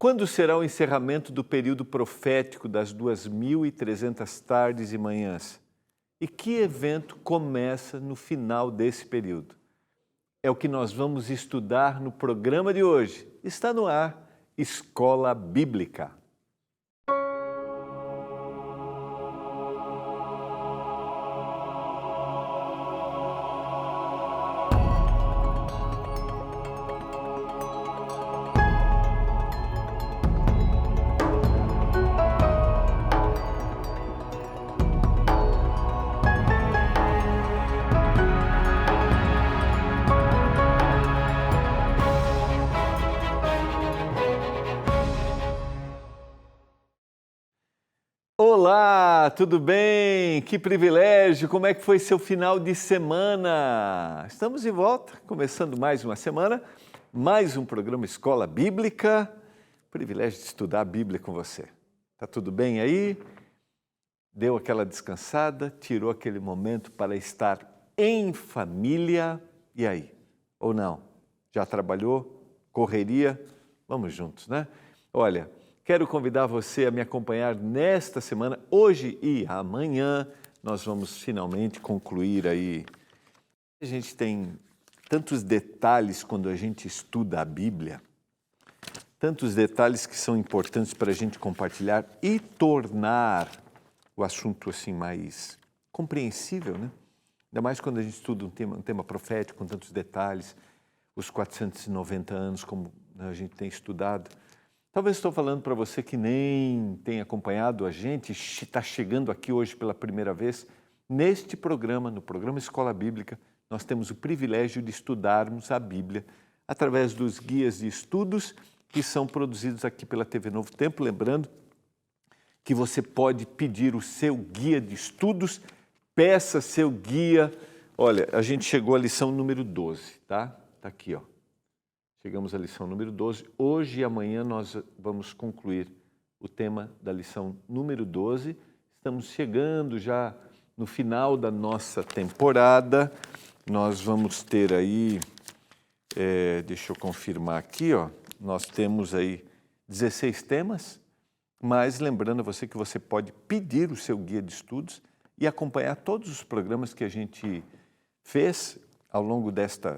Quando será o encerramento do período profético das 2.300 tardes e manhãs? E que evento começa no final desse período? É o que nós vamos estudar no programa de hoje. Está no ar, Escola Bíblica. Olá, tudo bem? Que privilégio! Como é que foi seu final de semana? Estamos de volta, começando mais uma semana, mais um programa Escola Bíblica. Privilégio de estudar a Bíblia com você. Tá tudo bem aí? Deu aquela descansada, tirou aquele momento para estar em família. E aí? Ou não? Já trabalhou? Correria? Vamos juntos, né? Olha, quero convidar você a me acompanhar nesta semana, hoje e amanhã. Nós vamos finalmente concluir aí. A gente tem tantos detalhes quando a gente estuda a Bíblia, tantos detalhes que são importantes para a gente compartilhar e tornar o assunto assim mais compreensível, né? Ainda mais quando a gente estuda um tema profético com tantos detalhes, os 490 anos, como a gente tem estudado. Talvez estou falando para você que nem tem acompanhado a gente, está chegando aqui hoje pela primeira vez. Neste programa, no programa Escola Bíblica, nós temos o privilégio de estudarmos a Bíblia através dos guias de estudos que são produzidos aqui pela TV Novo Tempo. Lembrando que você pode pedir o seu guia de estudos, peça seu guia. Olha, a gente chegou à lição número 12, tá? Está aqui, ó. Chegamos à lição número 12. Hoje e amanhã nós vamos concluir o tema da lição número 12. Estamos chegando já no final da nossa temporada. Nós vamos ter aí, deixa eu confirmar aqui, ó. Nós temos aí 16 temas, mas lembrando a você que você pode pedir o seu guia de estudos e acompanhar todos os programas que a gente fez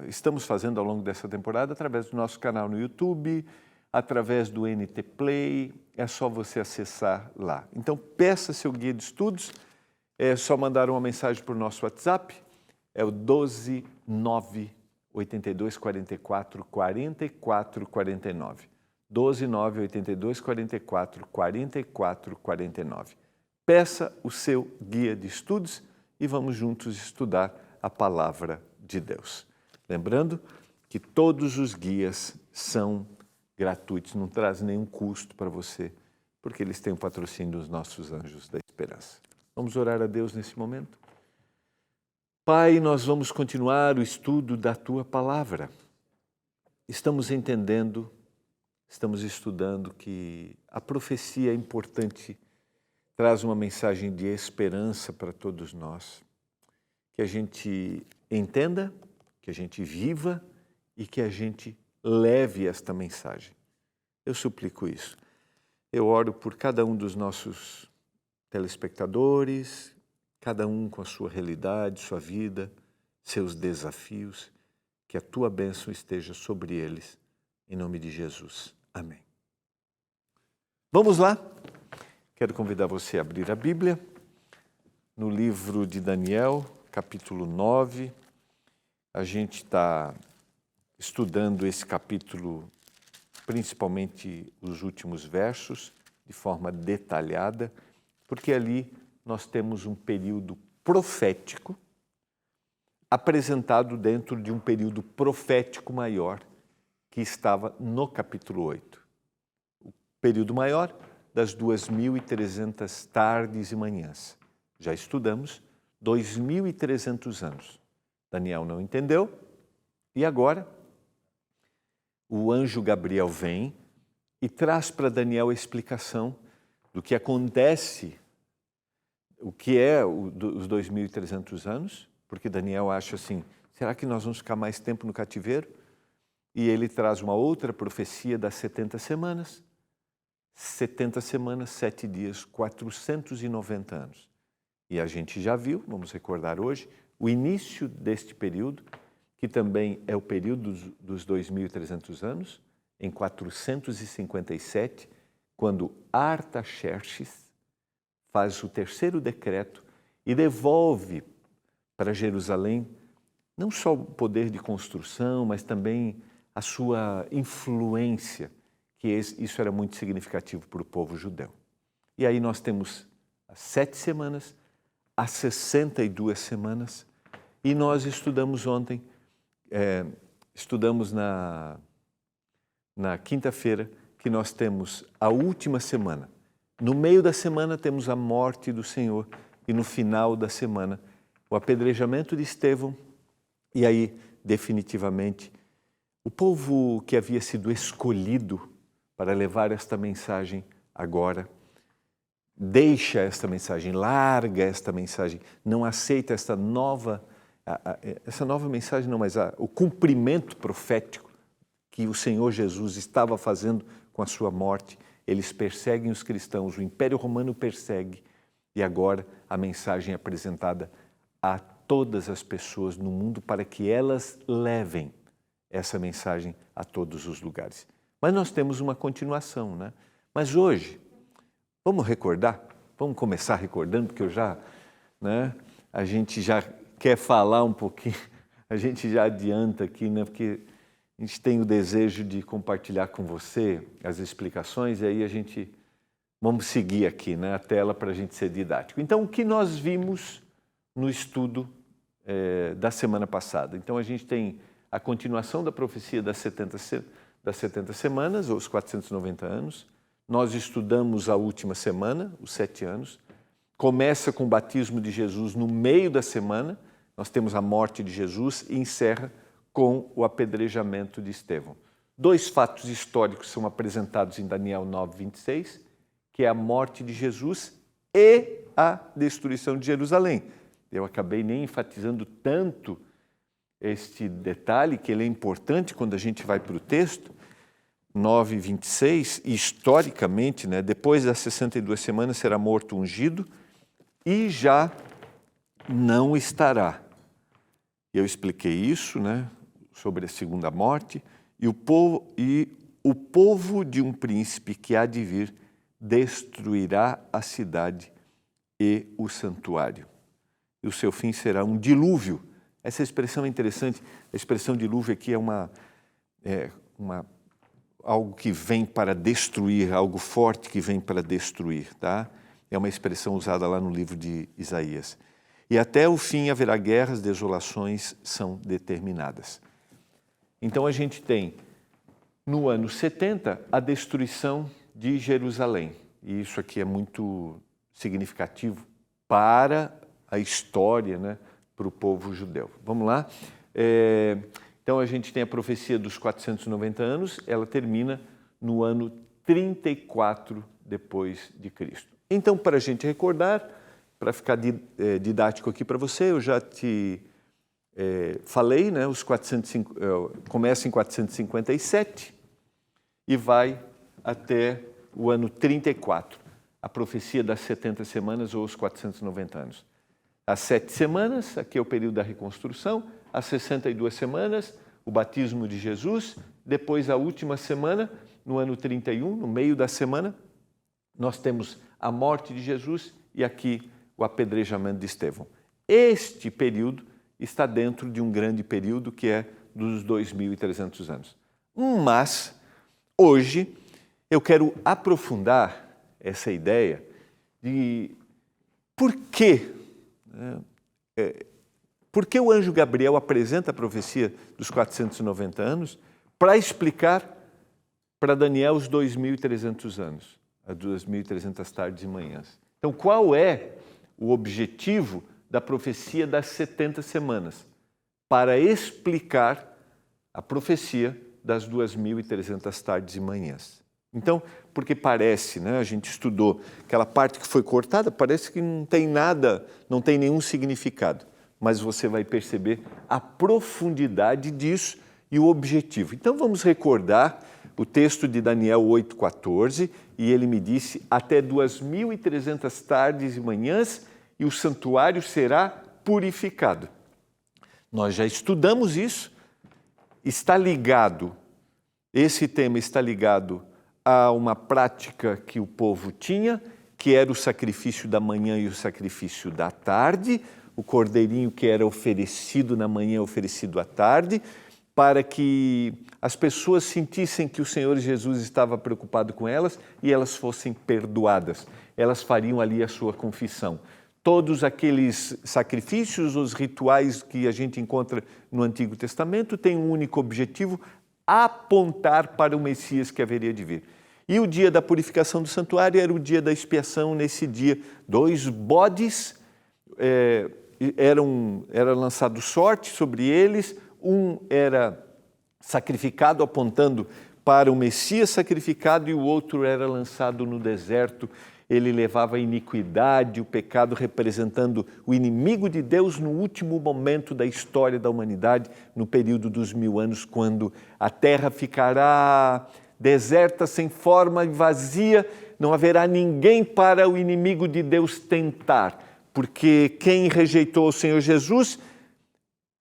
estamos fazendo ao longo dessa temporada através do nosso canal no YouTube, através do NT Play, é só você acessar lá. Então, peça seu guia de estudos, é só mandar uma mensagem para o nosso WhatsApp, é o 12982444449, 12982444449. Peça o seu guia de estudos e vamos juntos estudar a palavra de Deus. Lembrando que todos os guias são gratuitos, não trazem nenhum custo para você, porque eles têm o patrocínio dos nossos anjos da esperança. Vamos orar a Deus nesse momento? Pai, nós vamos continuar o estudo da Tua palavra. Estamos entendendo, estamos estudando que a profecia é importante, traz uma mensagem de esperança para todos nós. Que a gente entenda, que a gente viva e que a gente leve esta mensagem. Eu suplico isso. Eu oro por cada um dos nossos telespectadores, cada um com a sua realidade, sua vida, seus desafios, que a Tua bênção esteja sobre eles, em nome de Jesus. Amém. Vamos lá? Quero convidar você a abrir a Bíblia no livro de Daniel, capítulo 9, a gente está estudando esse capítulo, principalmente os últimos versos, de forma detalhada, porque ali nós temos um período profético apresentado dentro de um período profético maior que estava no capítulo 8. O período maior das 2.300 tardes e manhãs. Já estudamos 2.300 anos. Daniel não entendeu e agora o anjo Gabriel vem e traz para Daniel a explicação do que acontece, o que é os 2.300 anos, porque Daniel acha assim, será que nós vamos ficar mais tempo no cativeiro? E ele traz uma outra profecia das 70 semanas, 70 semanas, 7 dias, 490 anos. E a gente já viu, vamos recordar hoje, o início deste período, que também é o período dos 2.300 anos, em 457, quando Artaxerxes faz o terceiro decreto e devolve para Jerusalém não só o poder de construção, mas também a sua influência, que isso era muito significativo para o povo judeu. E aí nós temos as 7 semanas, as 62 semanas, e nós estudamos ontem, estudamos na quinta-feira, que nós temos a última semana. No meio da semana temos a morte do Senhor e no final da semana o apedrejamento de Estevão e aí, definitivamente, o povo que havia sido escolhido para levar esta mensagem agora deixa esta mensagem, larga esta mensagem, não aceita essa nova mensagem, não, mas o cumprimento profético que o Senhor Jesus estava fazendo com a sua morte. Eles perseguem os cristãos, o Império Romano persegue, e agora a mensagem é apresentada a todas as pessoas no mundo para que elas levem essa mensagem a todos os lugares. Mas nós temos uma continuação, né? Mas hoje, vamos recordar? Vamos começar recordando, porque a gente já quer falar um pouquinho, a gente já adianta aqui, né? Porque a gente tem o desejo de compartilhar com você as explicações e aí vamos seguir aqui, né, a tela para a gente ser didático. Então, o que nós vimos no estudo da semana passada? Então, a gente tem a continuação da profecia das 70 semanas, ou os 490 anos. Nós estudamos a última semana, os 7 anos. Começa com o batismo de Jesus no meio da semana. Nós temos a morte de Jesus e encerra com o apedrejamento de Estevão. 2 fatos históricos são apresentados em Daniel 9:26, que é a morte de Jesus e a destruição de Jerusalém. Eu acabei nem enfatizando tanto este detalhe, que ele é importante quando a gente vai para o texto. 9:26, historicamente, né, depois das 62 semanas será morto ungido e já não estará. Eu expliquei isso, né, sobre a segunda morte, e o povo de um príncipe que há de vir destruirá a cidade e o santuário. E o seu fim será um dilúvio. Essa expressão é interessante. A expressão dilúvio aqui é algo que vem para destruir, algo forte que vem para destruir, tá? É uma expressão usada lá no livro de Isaías. E até o fim haverá guerras, desolações são determinadas. Então a gente tem, no ano 70, a destruição de Jerusalém. E isso aqui é muito significativo para a história, né, para o povo judeu. Vamos lá? Então a gente tem a profecia dos 490 anos, ela termina no ano 34 depois de Cristo. Então, para a gente recordar, para ficar didático aqui para você, eu já te falei, né, começa em 457 e vai até o ano 34, a profecia das 70 semanas ou os 490 anos. As 7 semanas, aqui é o período da reconstrução, as 62 semanas, o batismo de Jesus, depois a última semana, no ano 31, no meio da semana, nós temos a morte de Jesus e aqui o apedrejamento de Estevão. Este período está dentro de um grande período que é dos 2.300 anos. Mas, hoje, eu quero aprofundar essa ideia de por que o anjo Gabriel apresenta a profecia dos 490 anos para explicar para Daniel os 2.300 anos, as 2.300 tardes e manhãs. Então, qual é o objetivo da profecia das 70 semanas? Para explicar a profecia das 2.300 tardes e manhãs. Então, porque parece, né, a gente estudou aquela parte que foi cortada, parece que não tem nada, não tem nenhum significado, mas você vai perceber a profundidade disso e o objetivo. Então, vamos recordar o texto de Daniel 8,14, e ele me disse, até 2.300 tardes e manhãs, e o santuário será purificado. Nós já estudamos isso, está ligado, esse tema está ligado a uma prática que o povo tinha, que era o sacrifício da manhã e o sacrifício da tarde, o cordeirinho que era oferecido na manhã, oferecido à tarde, para que as pessoas sentissem que o Senhor Jesus estava preocupado com elas e elas fossem perdoadas. Elas fariam ali a sua confissão. Todos aqueles sacrifícios, os rituais que a gente encontra no Antigo Testamento têm um único objetivo, apontar para o Messias que haveria de vir. E o dia da purificação do santuário era o dia da expiação. Nesse dia, 2 bodes, era lançado sorte sobre eles, um era sacrificado apontando para o Messias sacrificado e o outro era lançado no deserto. Ele levava a iniquidade, o pecado, representando o inimigo de Deus no último momento da história da humanidade, no período dos 1000 anos, quando a terra ficará deserta, sem forma e vazia, não haverá ninguém para o inimigo de Deus tentar, porque quem rejeitou o Senhor Jesus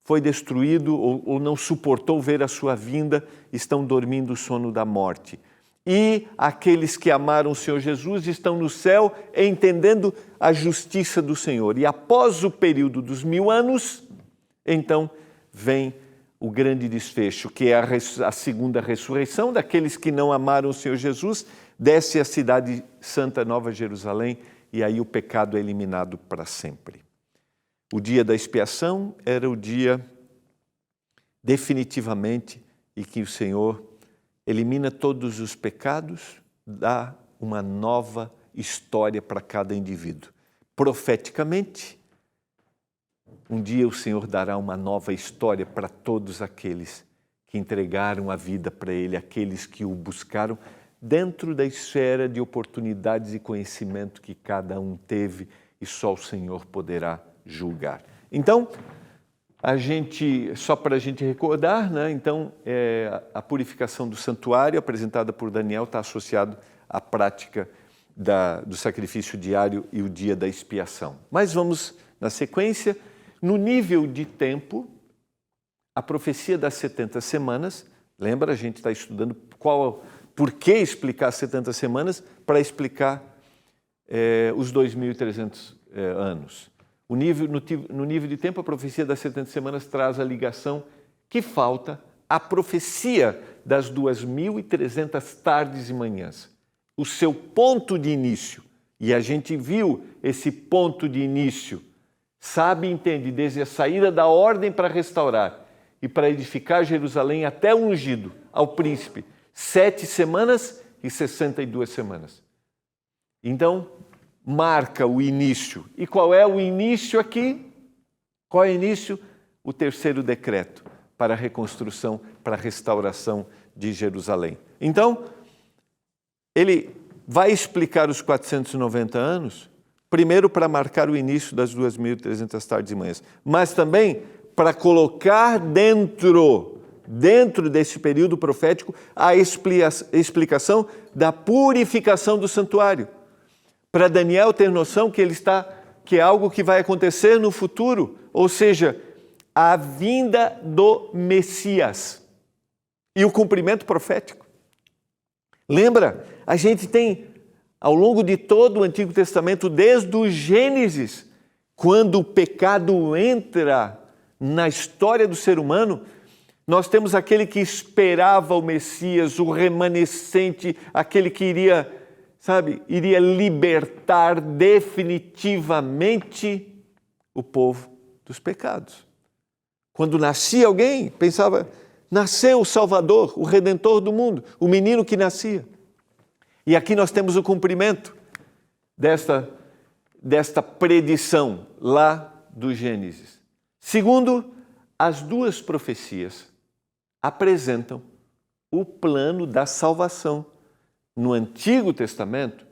foi destruído ou não suportou ver a sua vinda, estão dormindo o sono da morte. E aqueles que amaram o Senhor Jesus estão no céu entendendo a justiça do Senhor. E após o período dos 1000 anos, então vem o grande desfecho, que é a segunda ressurreição daqueles que não amaram o Senhor Jesus, desce a cidade santa, Nova Jerusalém, e aí o pecado é eliminado para sempre. O dia da expiação era o dia definitivamente em que o Senhor elimina todos os pecados, dá uma nova história para cada indivíduo. Profeticamente, um dia o Senhor dará uma nova história para todos aqueles que entregaram a vida para Ele, aqueles que o buscaram dentro da esfera de oportunidades e conhecimento que cada um teve e só o Senhor poderá julgar. Então, só para a gente recordar, né? Então, a purificação do santuário apresentada por Daniel está associado à prática do sacrifício diário e o dia da expiação. Mas vamos na sequência. No nível de tempo, a profecia das 70 semanas, lembra, a gente está estudando por que explicar 70 semanas para explicar os 2.300 anos. No nível de tempo, a profecia das 70 semanas traz a ligação que falta à profecia das 2.300 tardes e manhãs. O seu ponto de início, e a gente viu esse ponto de início, sabe e entende, desde a saída da ordem para restaurar e para edificar Jerusalém até o ungido, ao príncipe, 7 semanas e 62 semanas. Então, marca o início. E qual é o início aqui? Qual é o início? O 3º decreto para a reconstrução, para a restauração de Jerusalém. Então, ele vai explicar os 490 anos, primeiro para marcar o início das 2.300 tardes e manhãs, mas também para colocar dentro desse período profético a explicação da purificação do santuário. Para Daniel ter noção que que é algo que vai acontecer no futuro, ou seja, a vinda do Messias e o cumprimento profético. Lembra? A gente tem, ao longo de todo o Antigo Testamento, desde o Gênesis, quando o pecado entra na história do ser humano, nós temos aquele que esperava o Messias, o remanescente, aquele que iria libertar definitivamente o povo dos pecados. Quando nascia alguém, pensava, nasceu o Salvador, o Redentor do mundo, o menino que nascia. E aqui nós temos o cumprimento desta predição lá do Gênesis. Segundo, as duas profecias apresentam o plano da salvação no Antigo Testamento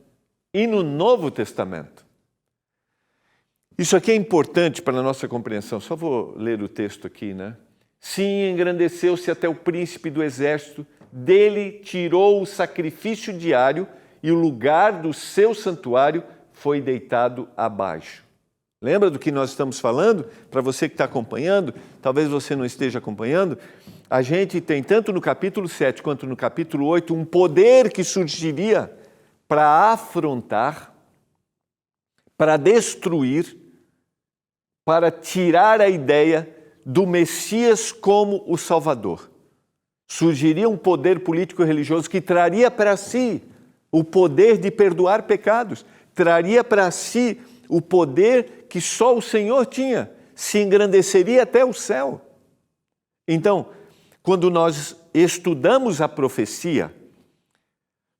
e no Novo Testamento. Isso aqui é importante para a nossa compreensão. Só vou ler o texto aqui, né? Sim, engrandeceu-se até o príncipe do exército, dele tirou o sacrifício diário e o lugar do seu santuário foi deitado abaixo. Lembra do que nós estamos falando? Para você que está acompanhando, talvez você não esteja acompanhando, a gente tem tanto no capítulo 7 quanto no capítulo 8 um poder que surgiria para afrontar, para destruir, para tirar a ideia do Messias como o Salvador. Surgiria um poder político e religioso que traria para si o poder de perdoar pecados, traria para si o poder que só o Senhor tinha, se engrandeceria até o céu. Então, quando nós estudamos a profecia,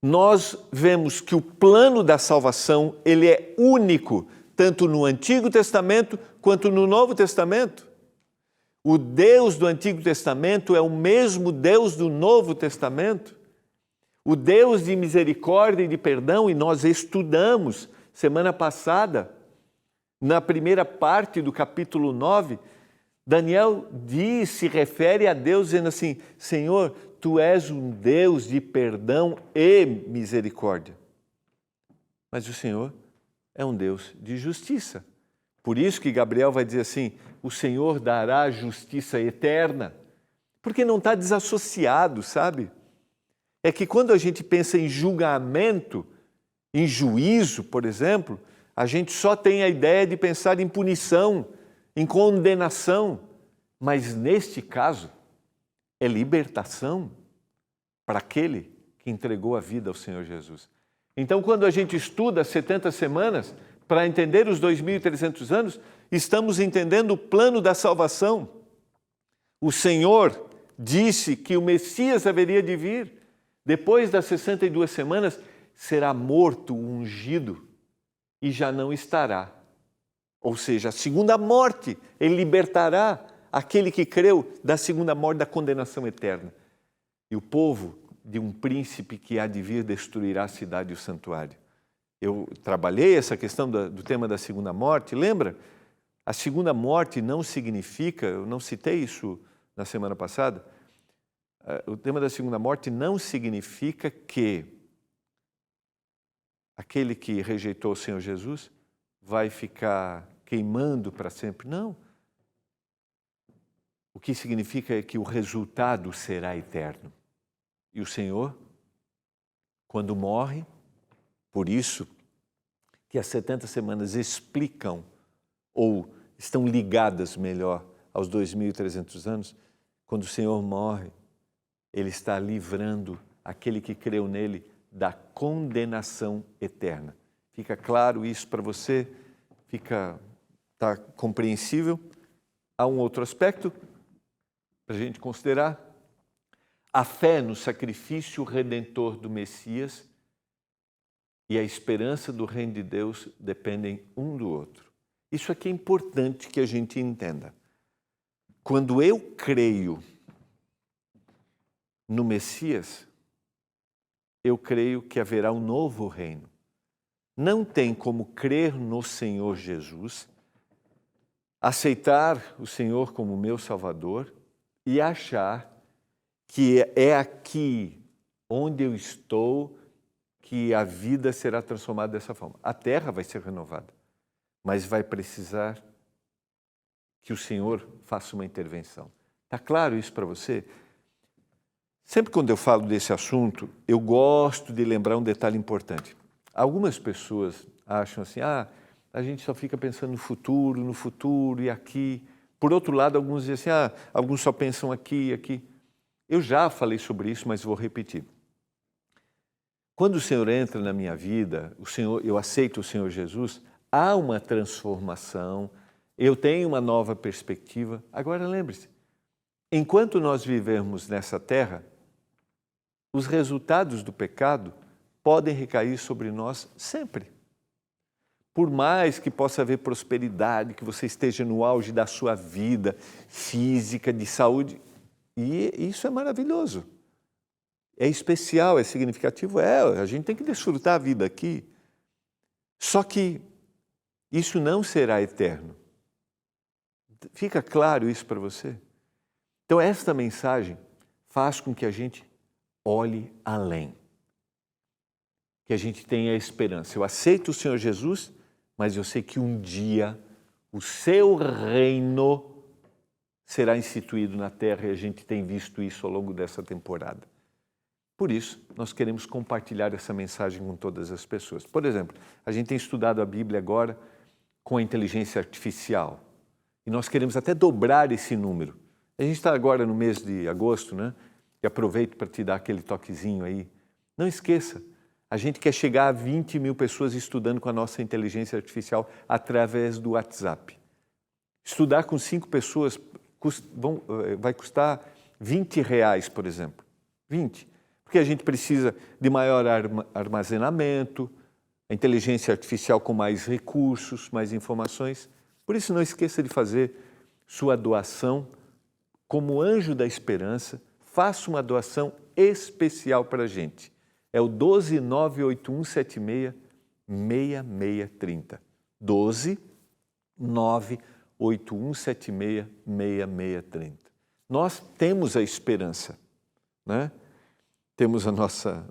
nós vemos que o plano da salvação, ele é único, tanto no Antigo Testamento quanto no Novo Testamento. O Deus do Antigo Testamento é o mesmo Deus do Novo Testamento. O Deus de misericórdia e de perdão, e nós estudamos semana passada, na primeira parte do capítulo 9, Daniel se refere a Deus dizendo assim: Senhor, Tu és um Deus de perdão e misericórdia. Mas o Senhor é um Deus de justiça. Por isso que Gabriel vai dizer assim: o Senhor dará justiça eterna. Porque não está desassociado, sabe? É que quando a gente pensa em julgamento, em juízo, por exemplo, a gente só tem a ideia de pensar em punição, em condenação. Mas neste caso, é libertação para aquele que entregou a vida ao Senhor Jesus. Então, quando a gente estuda 70 semanas, para entender os 2.300 anos, estamos entendendo o plano da salvação. O Senhor disse que o Messias haveria de vir. Depois das 62 semanas, será morto o ungido e já não estará. Ou seja, a segunda morte, ele libertará aquele que creu da segunda morte, da condenação eterna. E o povo de um príncipe que há de vir destruirá a cidade e o santuário. Eu trabalhei essa questão do tema da segunda morte, lembra? A segunda morte não significa, eu não citei isso na semana passada, o tema da segunda morte não significa que aquele que rejeitou o Senhor Jesus vai ficar queimando para sempre. Não. O que significa é que o resultado será eterno. E o Senhor, quando morre, por isso que as 70 semanas explicam, ou estão ligadas melhor aos 2.300 anos, quando o Senhor morre, Ele está livrando aquele que creu nele da condenação eterna. Fica claro isso para você? Está compreensível? Há um outro aspecto para a gente considerar. A fé no sacrifício redentor do Messias e a esperança do reino de Deus dependem um do outro. Isso aqui é importante que a gente entenda. Quando eu creio no Messias, eu creio que haverá um novo reino. Não tem como crer no Senhor Jesus, aceitar o Senhor como meu Salvador e achar que é aqui onde eu estou que a vida será transformada dessa forma. A terra vai ser renovada, mas vai precisar que o Senhor faça uma intervenção. Está claro isso para você? Sempre quando eu falo desse assunto, eu gosto de lembrar um detalhe importante. Algumas pessoas acham assim, a gente só fica pensando no futuro e aqui. Por outro lado, alguns dizem assim, alguns só pensam aqui e aqui. Eu já falei sobre isso, mas vou repetir. Quando o Senhor entra na minha vida, eu aceito o Senhor Jesus, há uma transformação, eu tenho uma nova perspectiva. Agora lembre-se, enquanto nós vivermos nessa terra, os resultados do pecado podem recair sobre nós sempre. Por mais que possa haver prosperidade, que você esteja no auge da sua vida física, de saúde, e isso é maravilhoso. É especial, é significativo, a gente tem que desfrutar a vida aqui. Só que isso não será eterno. Fica claro isso para você? Então, esta mensagem faz com que a gente olhe além, que a gente tenha esperança. Eu aceito o Senhor Jesus, mas eu sei que um dia o seu reino será instituído na terra e a gente tem visto isso ao longo dessa temporada. Por isso, nós queremos compartilhar essa mensagem com todas as pessoas. Por exemplo, a gente tem estudado a Bíblia agora com a inteligência artificial e nós queremos até dobrar esse número. A gente está agora no mês de agosto, né? E aproveito para te dar aquele toquezinho aí. Não esqueça, a gente quer chegar a 20 mil pessoas estudando com a nossa inteligência artificial através do WhatsApp. Estudar com 5 pessoas vai custar R$20, por exemplo. 20. Porque a gente precisa de maior armazenamento, a inteligência artificial com mais recursos, mais informações. Por isso, não esqueça de fazer sua doação como anjo da esperança. Faça uma doação especial para a gente. É o 12981766630. 12981766630. Nós temos a esperança, né? Temos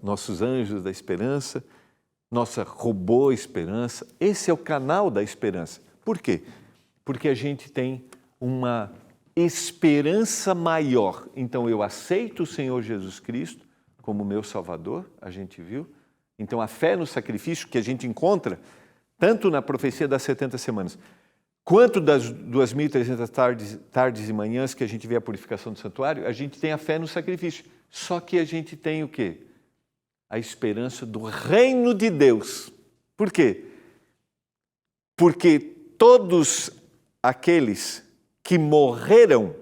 nossos anjos da esperança, nossa robô esperança. Esse é o canal da esperança. Por quê? Porque a gente tem uma esperança maior. Então, eu aceito o Senhor Jesus Cristo como meu Salvador, a gente viu. Então, a fé no sacrifício que a gente encontra tanto na profecia das 70 semanas, quanto das 2.300 tardes e manhãs que a gente vê a purificação do santuário, a gente tem a fé no sacrifício. Só que a gente tem o quê? A esperança do reino de Deus. Por quê? Porque todos aqueles que morreram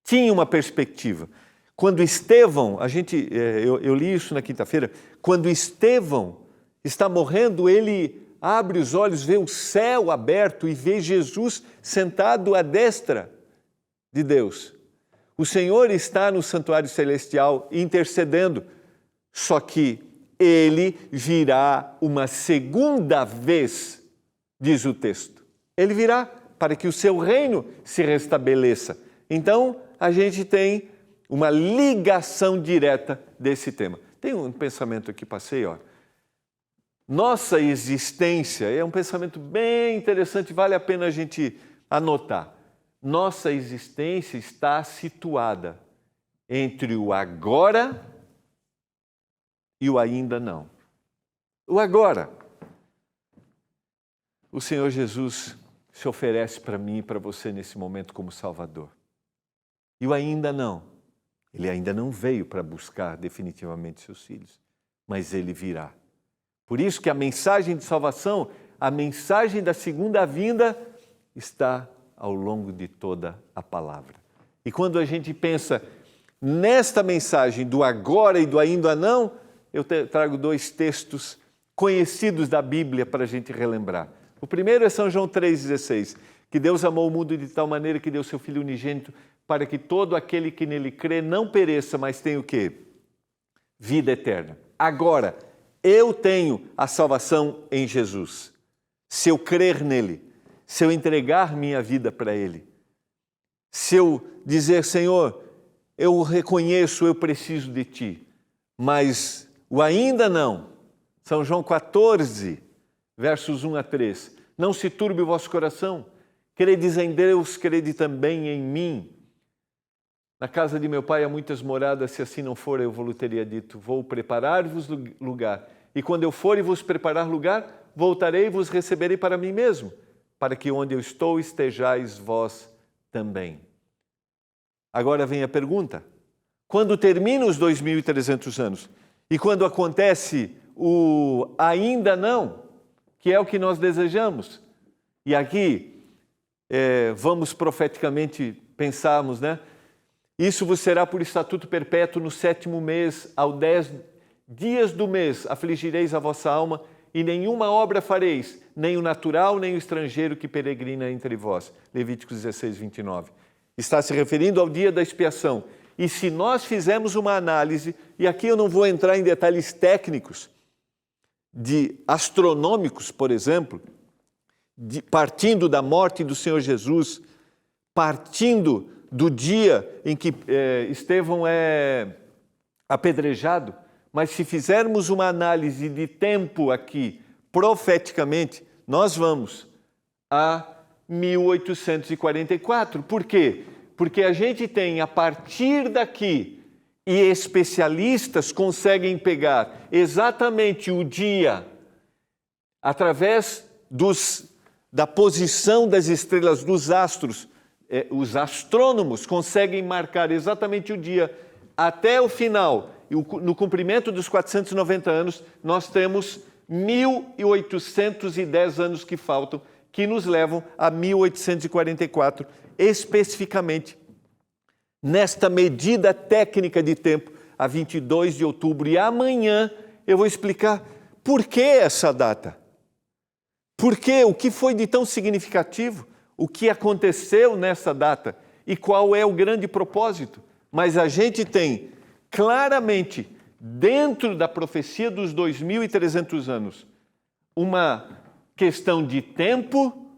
tinham uma perspectiva. Quando Estevão, eu li isso na quinta-feira, quando Estevão está morrendo, ele abre os olhos, vê o céu aberto e vê Jesus sentado à destra de Deus. O Senhor está no santuário celestial intercedendo, só que ele virá uma segunda vez, diz o texto. Ele virá para que o seu reino se restabeleça. Então, a gente tem uma ligação direta desse tema. Tem um pensamento aqui, passei, ó. Nossa existência é um pensamento bem interessante, vale a pena a gente anotar. Nossa existência está situada entre o agora e o ainda não. O agora. O Senhor Jesus se oferece para mim e para você nesse momento como Salvador. E o ainda não. Ele ainda não veio para buscar definitivamente seus filhos, mas ele virá. Por isso que a mensagem de salvação, a mensagem da segunda vinda, está ao longo de toda a palavra. E quando a gente pensa nesta mensagem do agora e do ainda não, eu trago 2 textos conhecidos da Bíblia para a gente relembrar. O primeiro é São João 3,16, que Deus amou o mundo de tal maneira que deu seu Filho unigênito para que todo aquele que nele crê não pereça, mas tenha o quê? Vida eterna. Agora, eu tenho a salvação em Jesus. Se eu crer nele, se eu entregar minha vida para ele, se eu dizer, Senhor, eu reconheço, eu preciso de ti, mas o ainda não. São João 14, versos 1 a 3. Não se turbe o vosso coração, credes em Deus, crede também em mim. Na casa de meu pai há muitas moradas, se assim não for, eu vos teria dito, vou preparar-vos lugar. E quando eu for e vos preparar lugar, voltarei e vos receberei para mim mesmo, para que onde eu estou estejais vós também. Agora vem a pergunta, quando termina os 2.300 anos? E quando acontece o ainda não, que é o que nós desejamos? E aqui, vamos profeticamente pensarmos, né? Isso vos será por estatuto perpétuo no 7º mês, ao 10 dias do mês, afligireis a vossa alma e nenhuma obra fareis, nem o natural, nem o estrangeiro que peregrina entre vós. Levíticos 16, 29. Está se referindo ao dia da expiação. E se nós fizermos uma análise, e aqui eu não vou entrar em detalhes técnicos, astronômicos, por exemplo, partindo da morte do Senhor Jesus, partindo do dia em que Estevão é apedrejado, mas se fizermos uma análise de tempo aqui, profeticamente, nós vamos a 1844. Por quê? Porque a gente tem, a partir daqui, e especialistas conseguem pegar exatamente o dia, através da posição das estrelas, dos astros, os astrônomos conseguem marcar exatamente o dia até o final. No cumprimento dos 490 anos, nós temos 1810 anos que faltam, que nos levam a 1844, especificamente nesta medida técnica de tempo, a 22 de outubro. E amanhã eu vou explicar por que essa data. Por quê? O que foi de tão significativo? O que aconteceu nessa data? E qual é o grande propósito? Mas a gente tem claramente, dentro da profecia dos 2.300 anos, uma questão de tempo,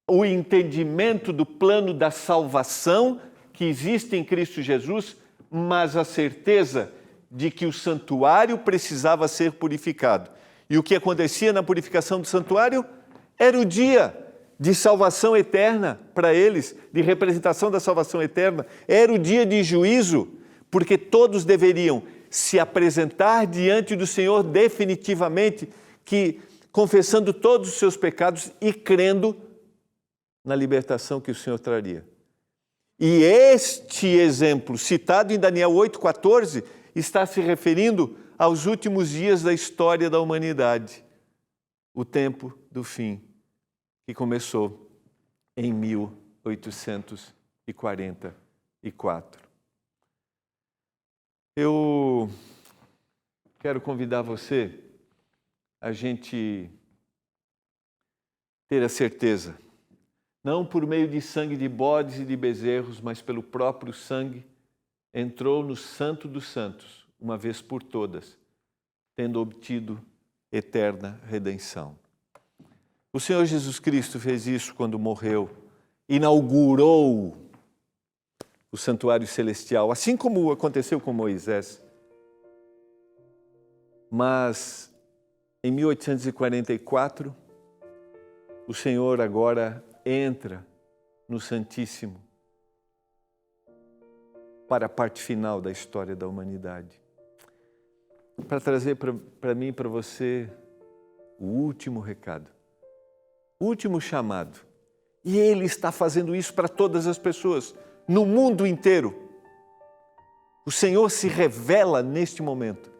o entendimento do plano da salvação que existe em Cristo Jesus, mas a certeza de que o santuário precisava ser purificado. E o que acontecia na purificação do santuário era o dia de salvação eterna para eles, de representação da salvação eterna. Era o dia de juízo, porque todos deveriam se apresentar diante do Senhor definitivamente, confessando todos os seus pecados e crendo na libertação que o Senhor traria. E este exemplo, citado em Daniel 8,14, está se referindo aos últimos dias da história da humanidade, o tempo do fim, que começou em 1844. Eu quero convidar você a gente ter a certeza, não por meio de sangue de bodes e de bezerros, mas pelo próprio sangue, entrou no Santo dos Santos, uma vez por todas, tendo obtido eterna redenção. O Senhor Jesus Cristo fez isso quando morreu, inaugurou o santuário celestial, assim como aconteceu com Moisés. Mas em 1844, o Senhor agora entra no Santíssimo para a parte final da história da humanidade. Para trazer para mim e para você o último recado, o último chamado. E Ele está fazendo isso para todas as pessoas, no mundo inteiro. O Senhor se revela neste momento.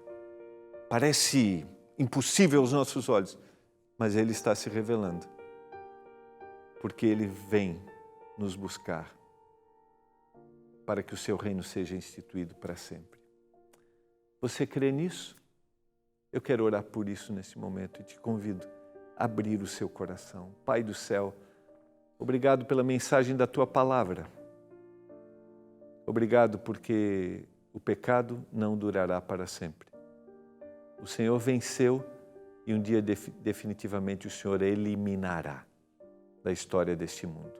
Parece impossível aos nossos olhos, mas Ele está se revelando. Porque Ele vem nos buscar para que o seu reino seja instituído para sempre. Você crê nisso? Eu quero orar por isso nesse momento e te convido a abrir o seu coração. Pai do céu, obrigado pela mensagem da Tua palavra. Obrigado porque o pecado não durará para sempre. O Senhor venceu e um dia definitivamente o Senhor eliminará da história deste mundo.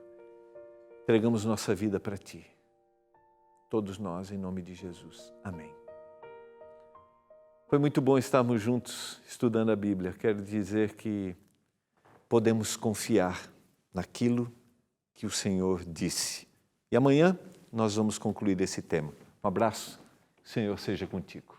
Entregamos nossa vida para Ti. Todos nós, em nome de Jesus. Amém. Foi muito bom estarmos juntos estudando a Bíblia. Quero dizer que podemos confiar naquilo que o Senhor disse. E amanhã nós vamos concluir esse tema. Um abraço. O Senhor seja contigo.